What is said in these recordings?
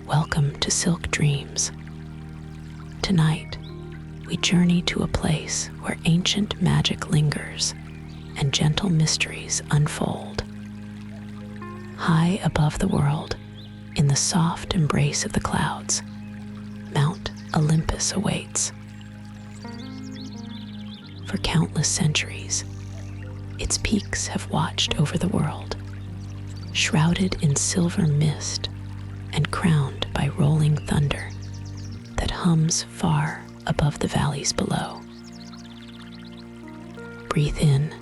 welcome to Silk Dreams. Tonight, we journey to a place where ancient magic lingers and gentle mysteries unfold. High above the world, in the soft embrace of the clouds, Mount Olympus awaits. For countless centuries, its peaks have watched over the world, shrouded in silver mist and crowned by rolling thunder that hums far above the valleys below. Breathe in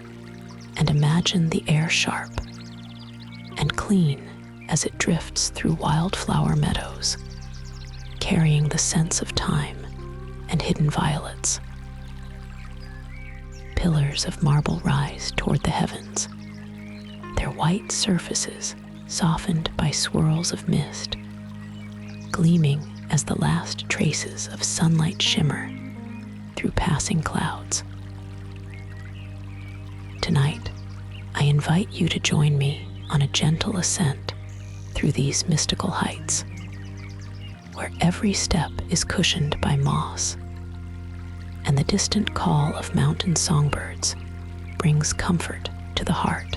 and imagine the air sharp and clean as it drifts through wildflower meadows, carrying the scents of thyme and hidden violets. Pillars of marble rise toward the heavens, their white surfaces softened by swirls of mist, gleaming as the last traces of sunlight shimmer through passing clouds. Tonight, I invite you to join me on a gentle ascent through these mystical heights, where every step is cushioned by moss, and the distant call of mountain songbirds brings comfort to the heart.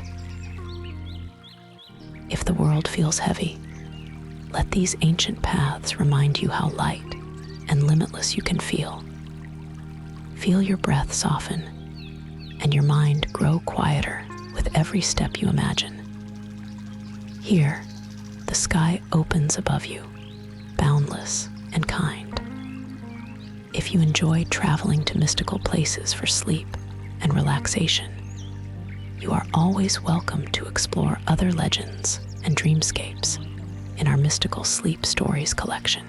If the world feels heavy, let these ancient paths remind you how light and limitless you can feel. Feel your breath soften and your mind grow quieter with every step you imagine. Here, the sky opens above you, boundless and kind. If you enjoy traveling to mystical places for sleep and relaxation, you are always welcome to explore other legends and dreamscapes in our Mystical Sleep Stories collection.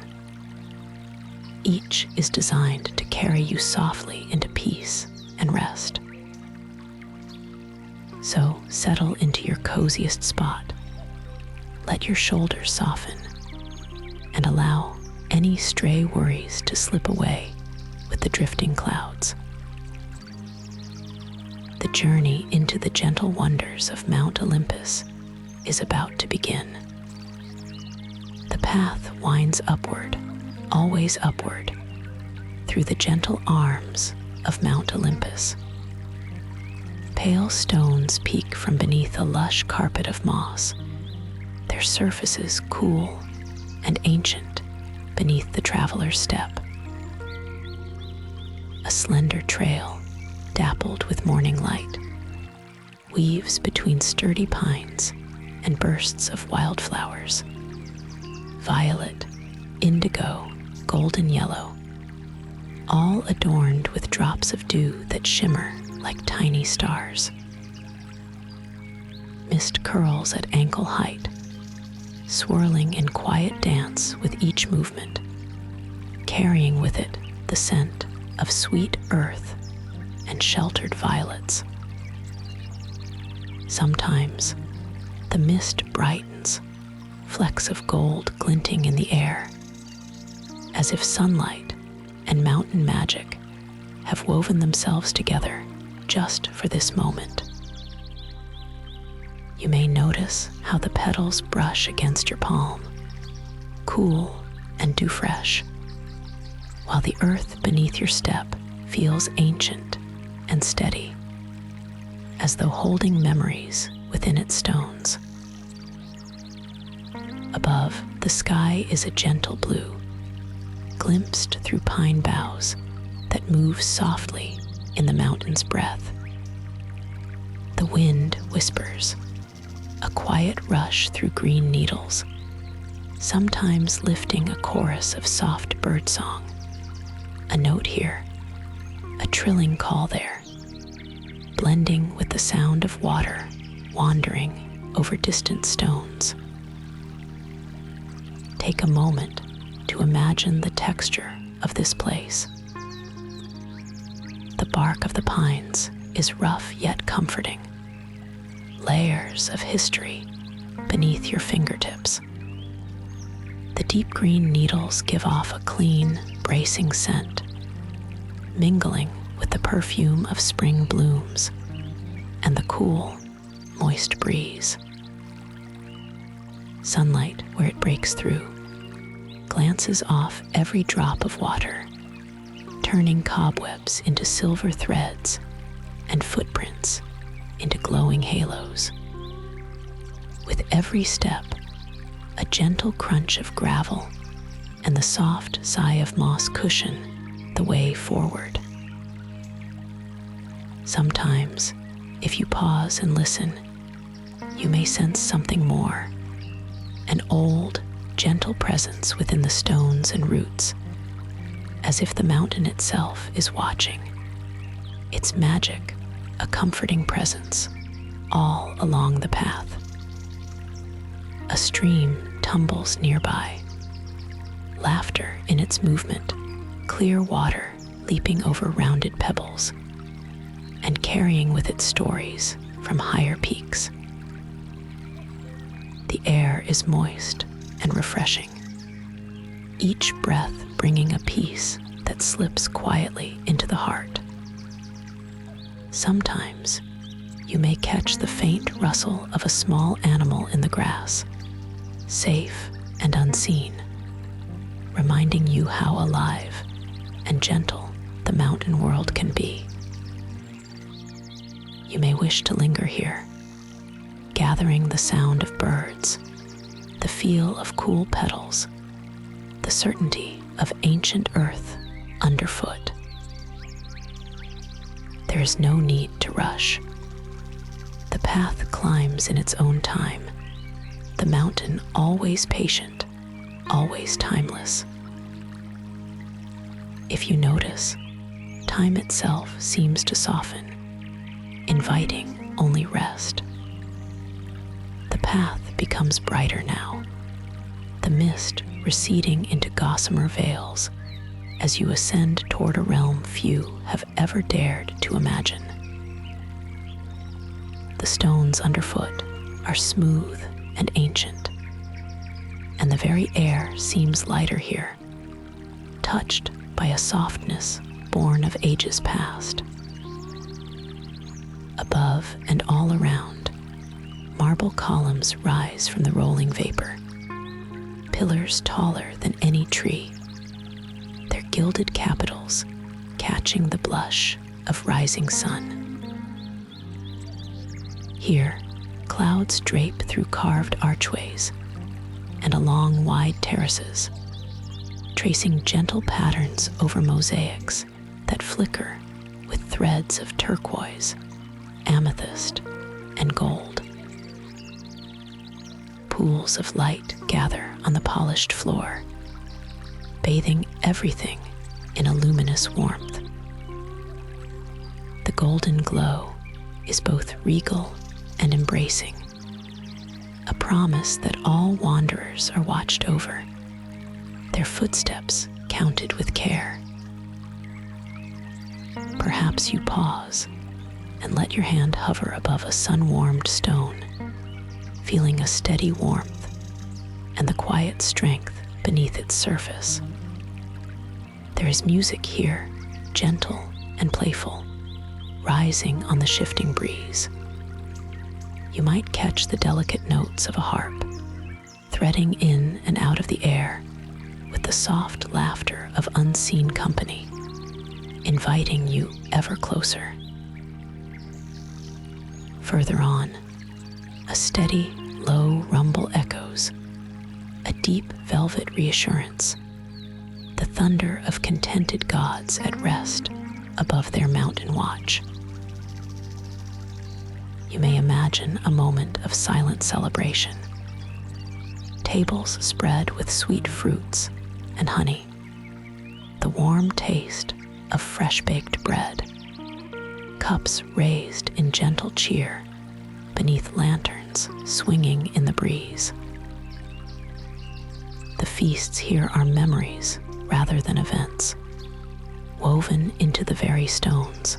Each is designed to carry you softly into peace and rest. So settle into your coziest spot. Let your shoulders soften and allow any stray worries to slip away with the drifting clouds. The journey into the gentle wonders of Mount Olympus is about to begin. The path winds upward, always upward, through the gentle arms of Mount Olympus. Pale stones peek from beneath a lush carpet of moss, their surfaces cool and ancient beneath the traveler's step. A slender trail, dappled with morning light, weaves between sturdy pines and bursts of wildflowers. Violet, indigo, golden yellow, all adorned with drops of dew that shimmer like tiny stars. Mist curls at ankle height, swirling in quiet dance with each movement, carrying with it the scent of sweet earth and sheltered violets. Sometimes the mist brightens, flecks of gold glinting in the air, as if sunlight and mountain magic have woven themselves together just for this moment. You may notice how the petals brush against your palm, cool and dew fresh, while the earth beneath your step feels ancient and steady, as though holding memories within its stones. Above, the sky is a gentle blue, glimpsed through pine boughs that move softly in the mountain's breath. The wind whispers, a quiet rush through green needles, sometimes lifting a chorus of soft birdsong. A note here, a trilling call there, blending with the sound of water wandering over distant stones. Take a moment to imagine the texture of this place. The bark of the pines is rough yet comforting, layers of history beneath your fingertips. The deep green needles give off a clean, bracing scent, mingling with the perfume of spring blooms and the cool, moist breeze. Sunlight, where it breaks through, glances off every drop of water, turning cobwebs into silver threads and footprints into glowing halos. With every step, a gentle crunch of gravel and the soft sigh of moss cushion the way forward. Sometimes, if you pause and listen, you may sense something more, an old, gentle presence within the stones and roots, as if the mountain itself is watching. Its magic, a comforting presence, all along the path. A stream tumbles nearby, laughter in its movement, clear water leaping over rounded pebbles, and carrying with it stories from higher peaks. The air is moist and refreshing, each breath bringing a peace that slips quietly into the heart. Sometimes you may catch the faint rustle of a small animal in the grass, safe and unseen, reminding you how alive and gentle the mountain world can be. You may wish to linger here, gathering the sound of birds, the feel of cool petals, the certainty of ancient earth underfoot. There is no need to rush. The path climbs in its own time, the mountain always patient, always timeless. If you notice, time itself seems to soften, inviting only rest. The path becomes brighter now, the mist receding into gossamer veils as you ascend toward a realm few have ever dared to imagine. The stones underfoot are smooth and ancient, and the very air seems lighter here, touched by a softness born of ages past. Above and all around, marble columns rise from the rolling vapor, pillars taller than any tree, their gilded capitals catching the blush of rising sun. Here, clouds drape through carved archways and along wide terraces, tracing gentle patterns over mosaics that flicker with threads of turquoise, amethyst, and gold. Pools of light gather on the polished floor, bathing everything in a luminous warmth. The golden glow is both regal and embracing, a promise that all wanderers are watched over, their footsteps counted with care. Perhaps you pause and let your hand hover above a sun-warmed stone, feeling a steady warmth and the quiet strength beneath its surface. There is music here, gentle and playful, rising on the shifting breeze. You might catch the delicate notes of a harp, threading in and out of the air with the soft laughter of unseen company, inviting you ever closer. Further on, a steady, low rumble echoes, a deep velvet reassurance, the thunder of contented gods at rest above their mountain watch. You may imagine a moment of silent celebration. Tables spread with sweet fruits and honey, the warm taste of fresh-baked bread, cups raised in gentle cheer beneath lanterns swinging in the breeze. The feasts here are memories rather than events, woven into the very stones,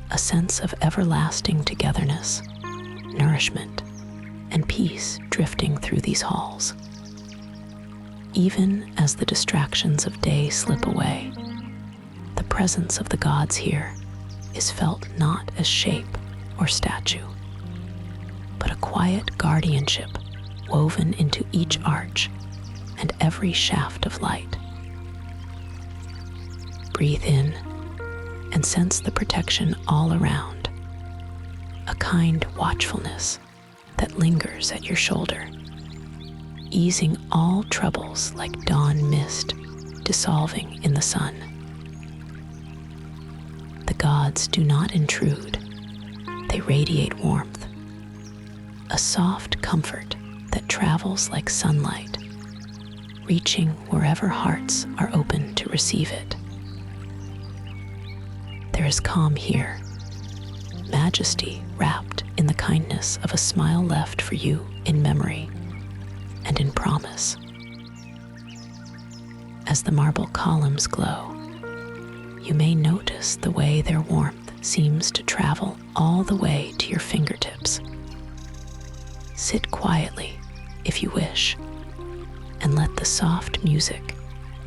a sense of everlasting togetherness, nourishment, and peace drifting through these halls. Even as the distractions of day slip away, the presence of the gods here is felt not as shape or statue, but a quiet guardianship woven into each arch and every every shaft of light. Breathe in and sense the protection all around, a kind watchfulness that lingers at your shoulder, easing all troubles like dawn mist dissolving in the sun. The gods do not intrude, they radiate warmth, a soft comfort that travels like sunlight, reaching wherever hearts are open to receive it. There is calm here, majesty wrapped in the kindness of a smile left for you in memory and in promise. As the marble columns glow, you may notice the way their warmth seems to travel all the way to your fingertips. Sit quietly, if you wish, and let the soft music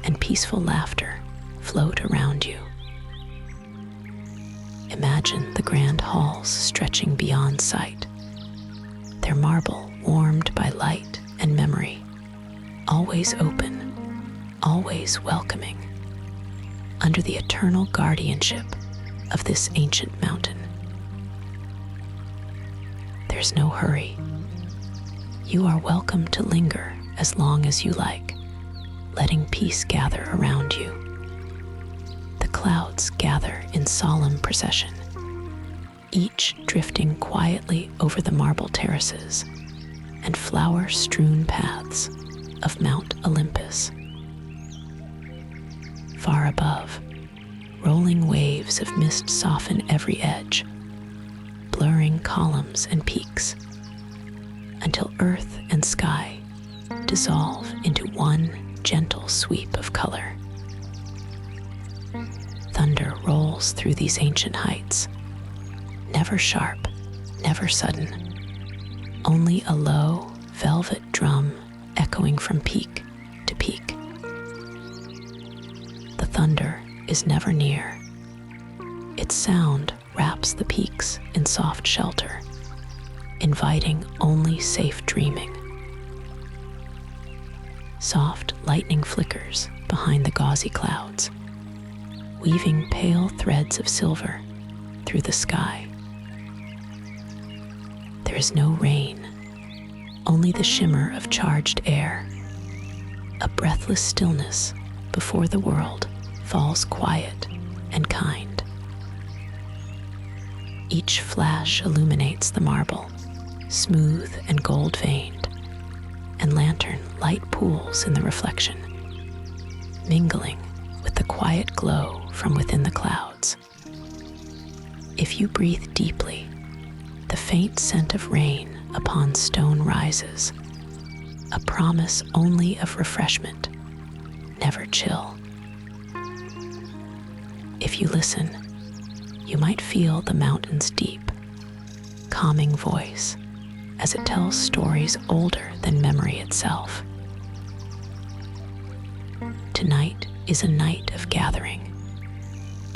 and peaceful laughter float around you. Imagine the grand halls stretching beyond sight, their marble warmed by light and memory, always open, always welcoming, under the eternal guardianship of this ancient mountain. There's no hurry. You are welcome to linger as long as you like, letting peace gather around you. The clouds gather in solemn procession, each drifting quietly over the marble terraces and flower-strewn paths of Mount Olympus. Far above, rolling waves of mist soften every edge, blurring columns and peaks, until earth and sky dissolve into one gentle sweep of color. Thunder rolls through these ancient heights, never sharp, never sudden, only a low, velvet drum echoing from peak to peak. The thunder is never near. Its sound wraps the peaks in soft shelter, inviting only safe dreaming. Soft lightning flickers behind the gauzy clouds, weaving pale threads of silver through the sky. There is no rain, only the shimmer of charged air, a breathless stillness before the world falls quiet and kind. Each flash illuminates the marble, smooth and gold-veined, and lantern light pools in the reflection, mingling with the quiet glow from within the clouds. If you breathe deeply, the faint scent of rain upon stone rises, a promise only of refreshment, never chill. If you listen, you might feel the mountain's deep, calming voice as it tells stories older than memory itself. Tonight is a night of gathering,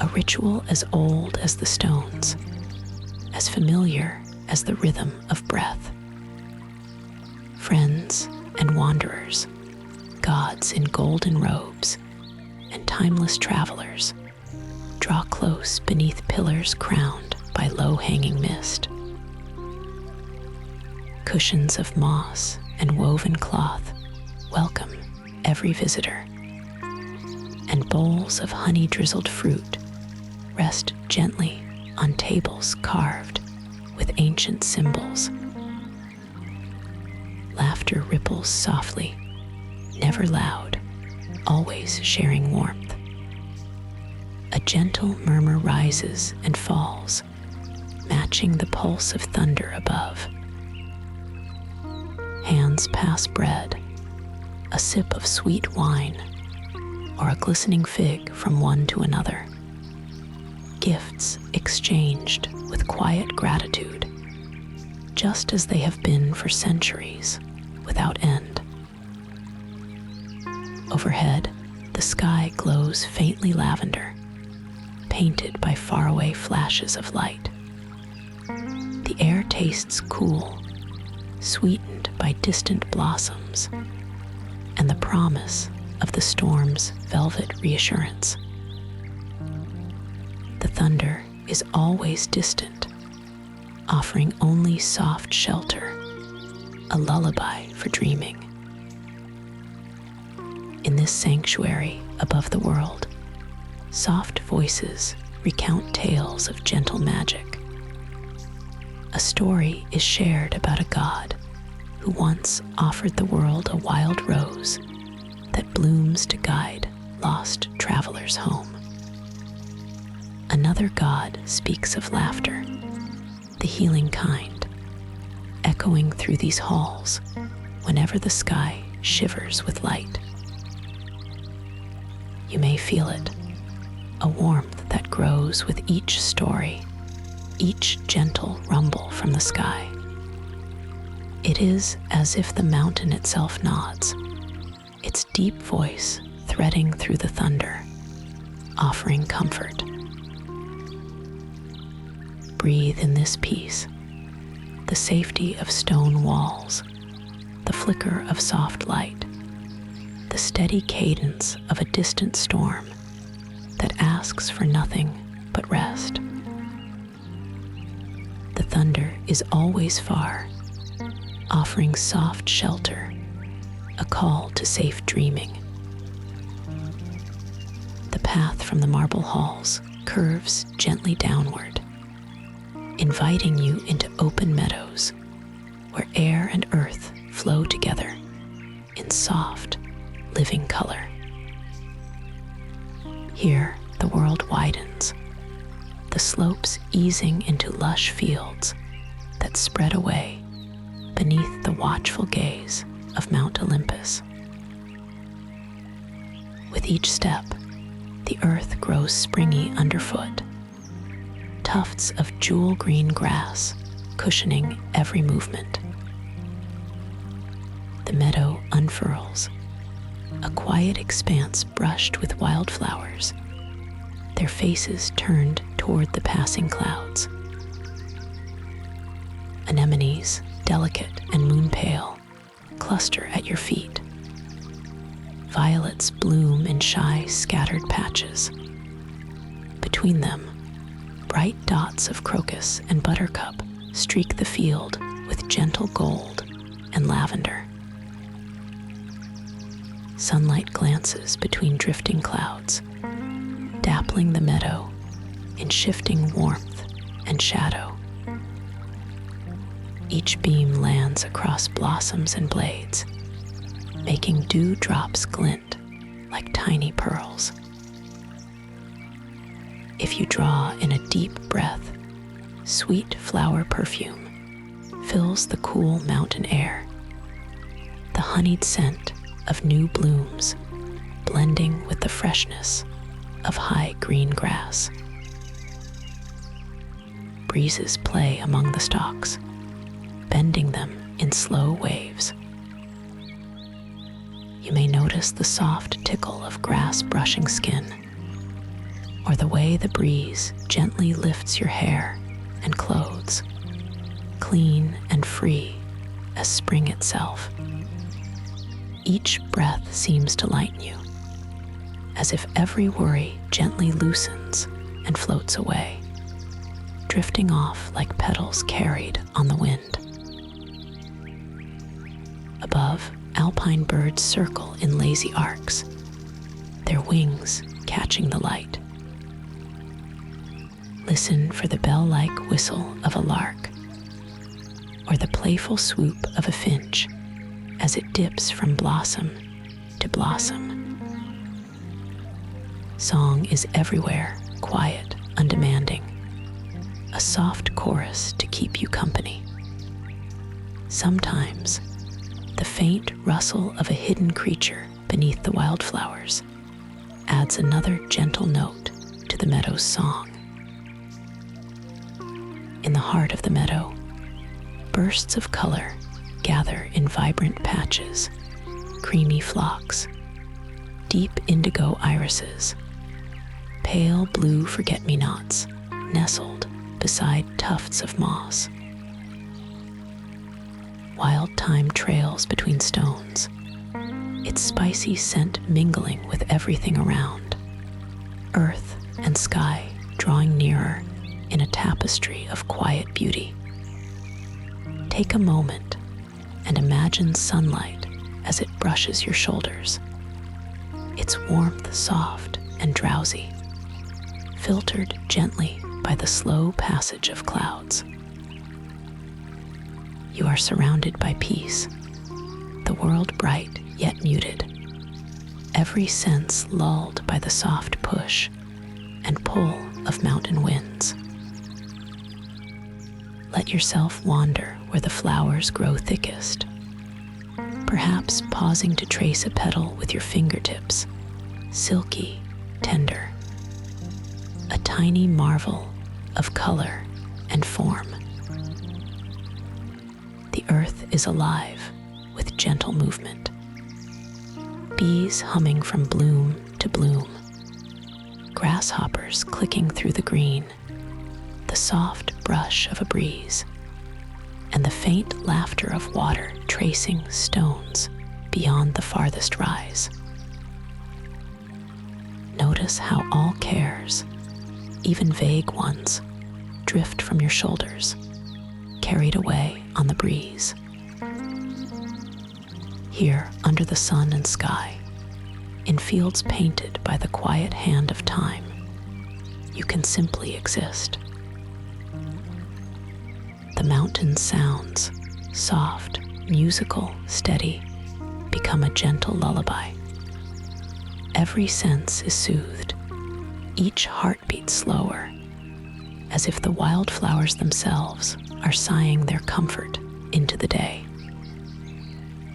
a ritual as old as the stones, as familiar as the rhythm of breath. Friends and wanderers, gods in golden robes, and timeless travelers draw close beneath pillars crowned by low-hanging mist. Cushions of moss and woven cloth welcome every visitor, and bowls of honey-drizzled fruit rest gently on tables carved with ancient symbols. Laughter ripples softly, never loud, always sharing warmth. A gentle murmur rises and falls, matching the pulse of thunder above. Hands pass bread, a sip of sweet wine, or a glistening fig from one to another. Gifts exchanged with quiet gratitude, just as they have been for centuries, without end. Overhead, the sky glows faintly lavender, painted by faraway flashes of light. The air tastes cool, sweetened by distant blossoms, and and the promise of the storm's velvet reassurance. The thunder is always distant, offering only soft shelter, a lullaby for dreaming. In this sanctuary above the world, soft voices recount tales of gentle magic. A story is shared about a god who once offered the world a wild rose that blooms to guide lost travelers home. Another god speaks of laughter, the healing kind, echoing through these halls whenever the sky shivers with light. You may feel it, a warmth that grows with each story, each gentle rumble from the sky. It is as if the mountain itself nods, its deep voice threading through the thunder, offering comfort. Breathe in this peace, the safety of stone walls, the flicker of soft light, the steady cadence of a distant storm that asks for nothing but rest. The thunder is always far, offering soft shelter, a call to safe dreaming. The path from the marble halls curves gently downward, inviting you into open meadows where air and earth flow together in soft, living color. Here, the world widens, the slopes easing into lush fields that spread away beneath the watchful gaze of Mount Olympus. With each step, the earth grows springy underfoot, tufts of jewel green grass cushioning every movement. The meadow unfurls, a quiet expanse brushed with wildflowers, their faces turned toward the passing clouds. Anemones, delicate and moon-pale, cluster at your feet. Violets bloom in shy, scattered patches. Between them, bright dots of crocus and buttercup streak the field with gentle gold and lavender. Sunlight glances between drifting clouds, dappling the meadow in shifting warmth and shadow. Each beam lands across blossoms and blades, making dewdrops glint like tiny pearls. If you draw in a deep breath, sweet flower perfume fills the cool mountain air, the honeyed scent of new blooms blending with the freshness of high green grass. Breezes play among the stalks, bending them in slow waves. You may notice the soft tickle of grass brushing skin, or the way the breeze gently lifts your hair and clothes, clean and free as spring itself. Each breath seems to lighten you, as if every worry gently loosens and floats away, drifting off like petals carried on the wind. Above, alpine birds circle in lazy arcs, their wings catching the light. Listen for the bell-like whistle of a lark, or the playful swoop of a finch as it dips from blossom to blossom. Song is everywhere, quiet, undemanding, a soft chorus to keep you company. Sometimes, the faint rustle of a hidden creature beneath the wildflowers adds another gentle note to the meadow's song. In the heart of the meadow, bursts of color gather in vibrant patches, creamy phlox, deep indigo irises, pale blue forget-me-nots nestled beside tufts of moss. Wild thyme trails between stones, its spicy scent mingling with everything around, earth and sky drawing nearer in a tapestry of quiet beauty. Take a moment and imagine sunlight as it brushes your shoulders, its warmth soft and drowsy, filtered gently by the slow passage of clouds. You are surrounded by peace, the world bright yet muted, every sense lulled by the soft push and pull of mountain winds. Let yourself wander where the flowers grow thickest, perhaps pausing to trace a petal with your fingertips, silky, tender, a tiny marvel of color and form. The earth is alive with gentle movement, bees humming from bloom to bloom, grasshoppers clicking through the green, the soft brush of a breeze, and the faint laughter of water tracing stones beyond the farthest rise. Notice how all cares, even vague ones, drift from your shoulders, carried away on the breeze. Here, under the sun and sky, in fields painted by the quiet hand of time, you can simply exist. The mountain sounds, soft, musical, steady, become a gentle lullaby. Every sense is soothed, each heartbeat slower, as if the wildflowers themselves are sighing their comfort into the day.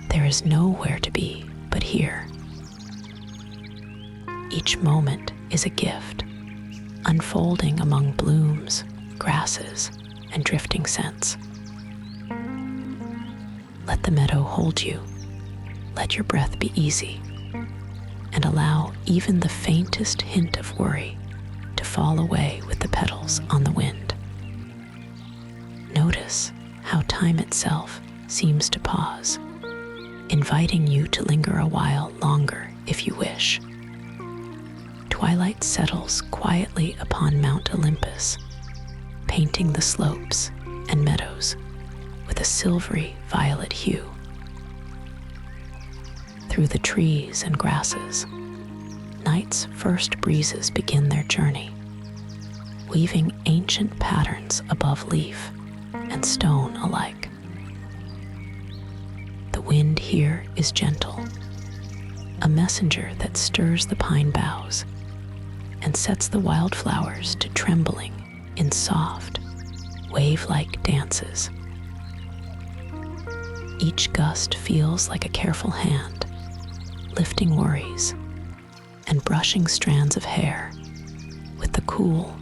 There is nowhere to be but here. Each moment is a gift, unfolding among blooms, grasses, and drifting scents. Let the meadow hold you, let your breath be easy, and allow even the faintest hint of worry to fall away with the petals on the wind. Notice how time itself seems to pause, inviting you to linger a while longer if you wish. Twilight settles quietly upon Mount Olympus, painting the slopes and meadows with a silvery violet hue. Through the trees and grasses, night's first breezes begin their journey, weaving ancient patterns above leaf and stone alike. The wind here is gentle, a messenger that stirs the pine boughs and sets the wildflowers to trembling in soft, wave-like dances. Each gust feels like a careful hand, lifting worries and brushing strands of hair with the cool,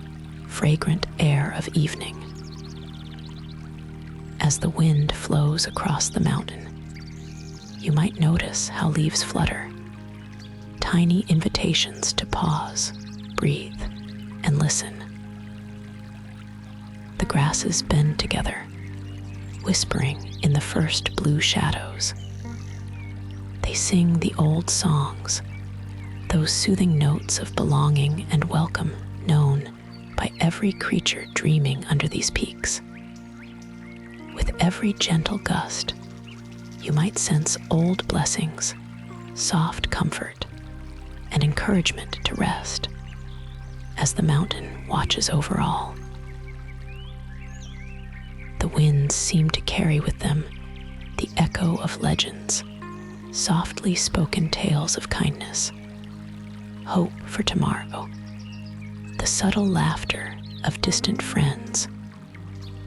fragrant air of evening. As the wind flows across the mountain, you might notice how leaves flutter, tiny invitations to pause, breathe, and listen. The grasses bend together, whispering in the first blue shadows. They sing the old songs, those soothing notes of belonging and welcome known by every creature dreaming under these peaks. With every gentle gust, you might sense old blessings, soft comfort, and encouragement to rest as the mountain watches over all. The winds seem to carry with them the echo of legends, softly spoken tales of kindness, hope for tomorrow, the subtle laughter of distant friends,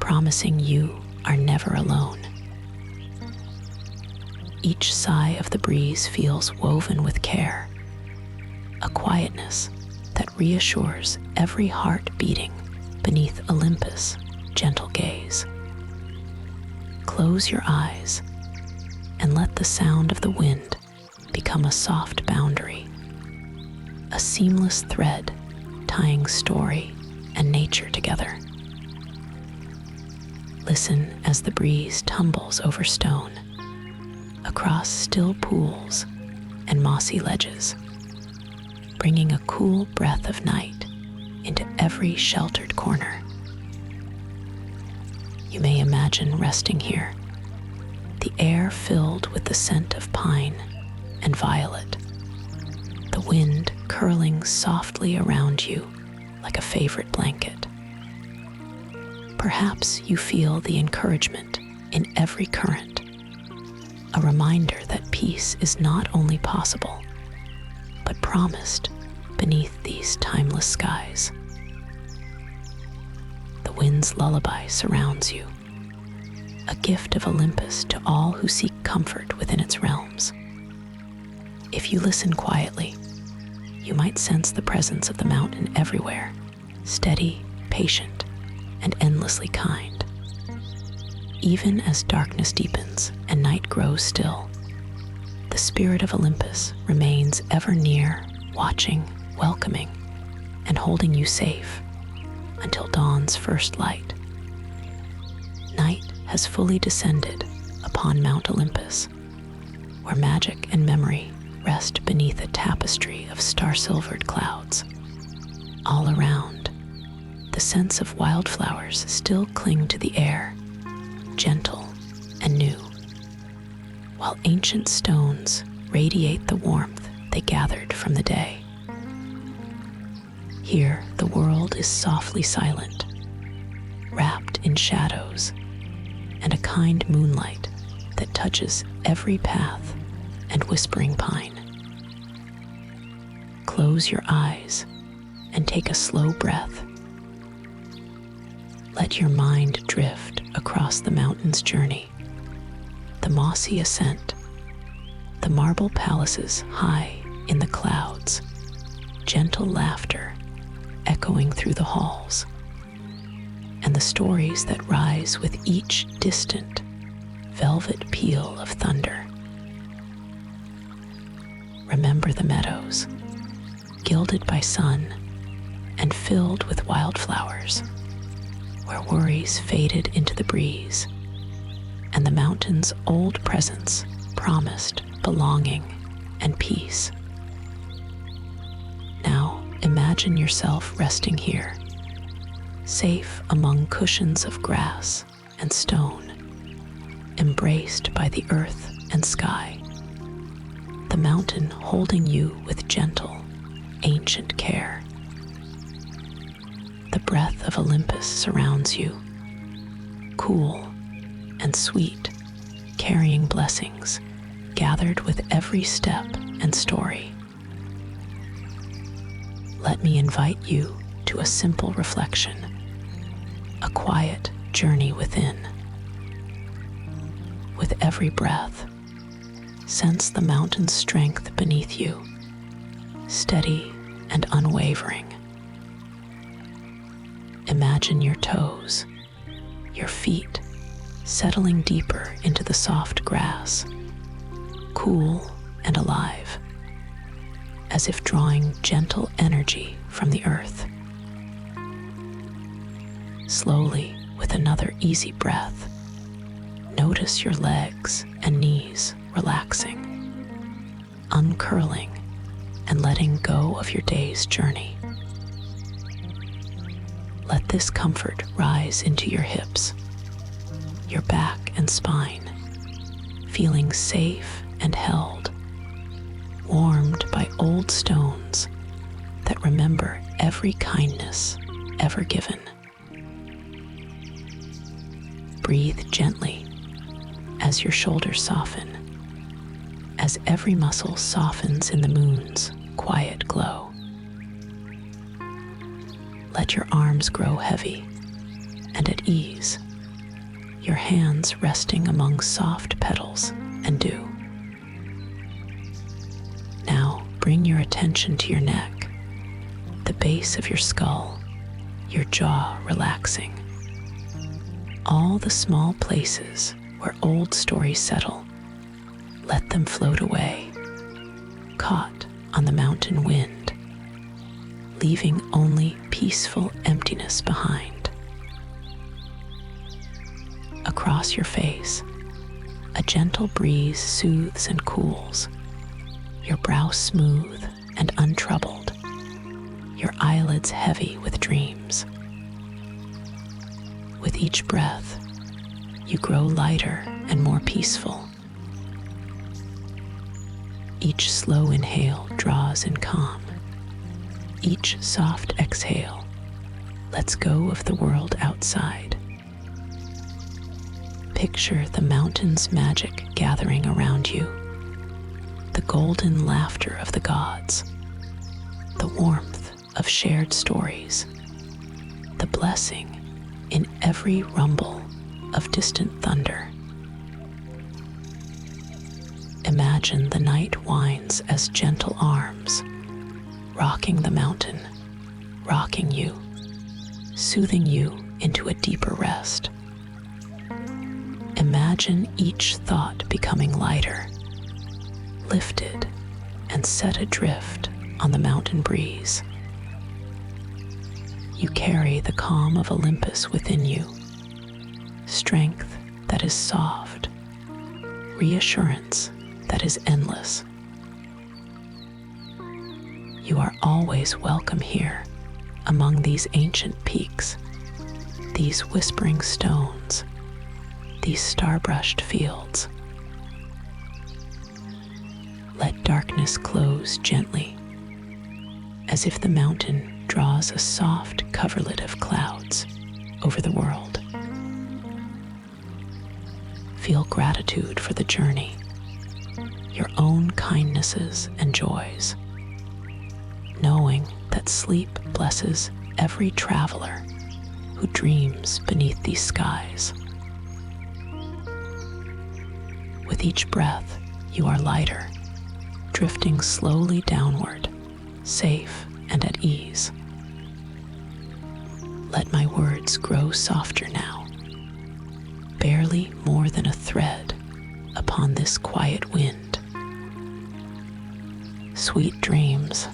promising you are never alone. Each sigh of the breeze feels woven with care, a quietness that reassures every heart beating beneath Olympus' gentle gaze. Close your eyes and let the sound of the wind become a soft boundary, a seamless thread tying story and nature together. Listen as the breeze tumbles over stone, across still pools and mossy ledges, bringing a cool breath of night into every sheltered corner. You may imagine resting here, the air filled with the scent of pine and violet, the wind curling softly around you like a favorite blanket. Perhaps you feel the encouragement in every current, a reminder that peace is not only possible, but promised beneath these timeless skies. The wind's lullaby surrounds you, a gift of Olympus to all who seek comfort within its realms. If you listen quietly, you might sense the presence of the mountain everywhere, steady, patient, and endlessly kind. Even as darkness deepens and night grows still, the spirit of Olympus remains ever near, watching, welcoming, and holding you safe until dawn's first light. Night has fully descended upon Mount Olympus, where magic and memory rest beneath a tapestry of star-silvered clouds. All around, the scents of wildflowers still cling to the air, gentle and new, while ancient stones radiate the warmth they gathered from the day. Here, the world is softly silent, wrapped in shadows and a kind moonlight that touches every path and whispering pine. Close your eyes and take a slow breath. Let your mind drift across the mountain's journey, the mossy ascent, the marble palaces high in the clouds, gentle laughter echoing through the halls, and the stories that rise with each distant, velvet peal of thunder. Remember the meadows, gilded by sun and filled with wildflowers, where worries faded into the breeze, and the mountain's old presence promised belonging and peace. Now imagine yourself resting here, safe among cushions of grass and stone, embraced by the earth and sky, the mountain holding you with gentle, ancient care. The breath of Olympus surrounds you, cool and sweet, carrying blessings gathered with every step and story. Let me invite you to a simple reflection, a quiet journey within. With every breath, sense the mountain's strength beneath you, steady and unwavering. Imagine your toes, your feet settling deeper into the soft grass, cool and alive, as if drawing gentle energy from the earth. Slowly, with another easy breath, notice your legs and knees relaxing, uncurling and letting go of your day's journey. Let this comfort rise into your hips, your back and spine, feeling safe and held, warmed by old stones that remember every kindness ever given. Breathe gently as your shoulders soften, as every muscle softens in the moon's quiet glow. Let your arms grow heavy and at ease, your hands resting among soft petals and dew. Now bring your attention to your neck, the base of your skull, your jaw relaxing. All the small places where old stories settle, let them float away, caught on the mountain wind, leaving only peaceful emptiness behind. Across your face, a gentle breeze soothes and cools, your brow smooth and untroubled, your eyelids heavy with dreams. With each breath, you grow lighter and more peaceful. Each slow inhale draws in calm. Each soft exhale lets go of the world outside. Picture the mountain's magic gathering around you, the golden laughter of the gods, the warmth of shared stories, the blessing in every rumble of distant thunder. Imagine the night winds as gentle arms, rocking the mountain, rocking you, soothing you into a deeper rest. Imagine each thought becoming lighter, lifted and set adrift on the mountain breeze. You carry the calm of Olympus within you, strength that is soft, reassurance that is endless. You are always welcome here among these ancient peaks, these whispering stones, these star-brushed fields. Let darkness close gently, as if the mountain draws a soft coverlet of clouds over the world. Feel gratitude for the journey, your own kindnesses and joys, knowing that sleep blesses every traveler who dreams beneath these skies. With each breath, you are lighter, drifting slowly downward, safe and at ease. Let my words grow softer now, barely more than a thread upon this quiet wind. Sweet dreams.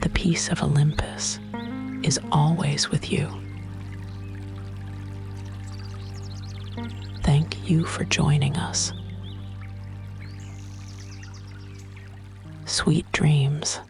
The peace of Olympus is always with you. Thank you for joining us. Sweet dreams.